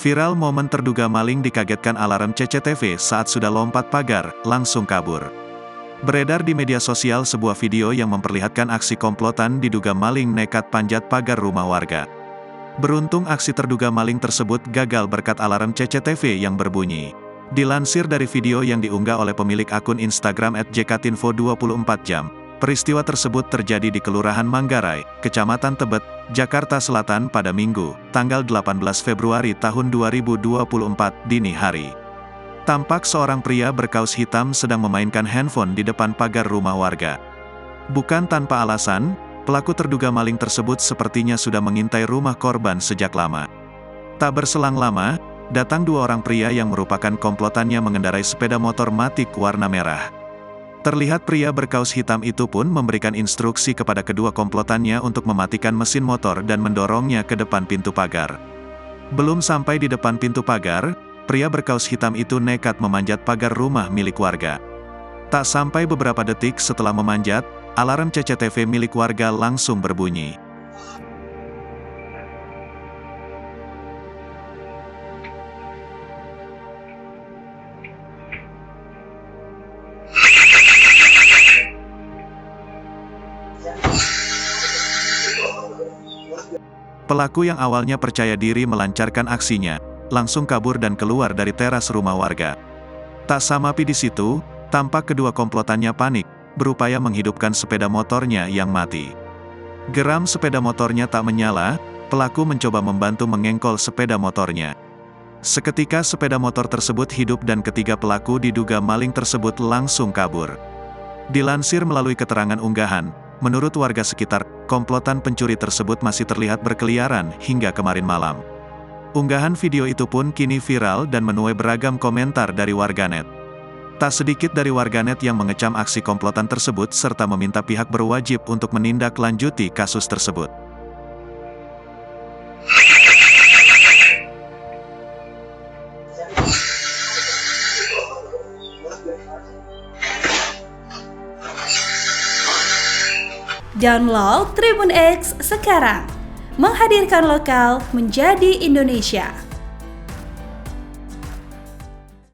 Viral momen terduga maling dikagetkan alarm CCTV saat sudah lompat pagar, langsung kabur. Beredar di media sosial sebuah video yang memperlihatkan aksi komplotan diduga maling nekat panjat pagar rumah warga. Beruntung aksi terduga maling tersebut gagal berkat alarm CCTV yang berbunyi. Dilansir dari video yang diunggah oleh pemilik akun Instagram @jkatinfo24jam, peristiwa tersebut terjadi di Kelurahan Manggarai, Kecamatan Tebet, Jakarta Selatan pada Minggu, tanggal 18 Februari tahun 2024, dini hari. Tampak seorang pria berkaus hitam sedang memainkan handphone di depan pagar rumah warga. Bukan tanpa alasan, pelaku terduga maling tersebut sepertinya sudah mengintai rumah korban sejak lama. Tak berselang lama, datang dua orang pria yang merupakan komplotannya mengendarai sepeda motor Matic warna merah. Terlihat pria berkaus hitam itu pun memberikan instruksi kepada kedua komplotannya untuk mematikan mesin motor dan mendorongnya ke depan pintu pagar. Belum sampai di depan pintu pagar, pria berkaus hitam itu nekat memanjat pagar rumah milik warga. Tak sampai beberapa detik setelah memanjat, alarm CCTV milik warga langsung berbunyi. Pelaku yang awalnya percaya diri melancarkan aksinya, langsung kabur dan keluar dari teras rumah warga. Tak sampai di situ, tampak kedua komplotannya panik, berupaya menghidupkan sepeda motornya yang mati. Geram sepeda motornya tak menyala, pelaku mencoba membantu mengengkol sepeda motornya. Seketika sepeda motor tersebut hidup dan ketiga pelaku diduga maling tersebut langsung kabur. Dilansir melalui keterangan unggahan, menurut warga sekitar, komplotan pencuri tersebut masih terlihat berkeliaran hingga kemarin malam. Unggahan video itu pun kini viral dan menuai beragam komentar dari warganet. Tak sedikit dari warganet yang mengecam aksi komplotan tersebut serta meminta pihak berwajib untuk menindaklanjuti kasus tersebut. Download Tribun X sekarang, menghadirkan lokal menjadi Indonesia.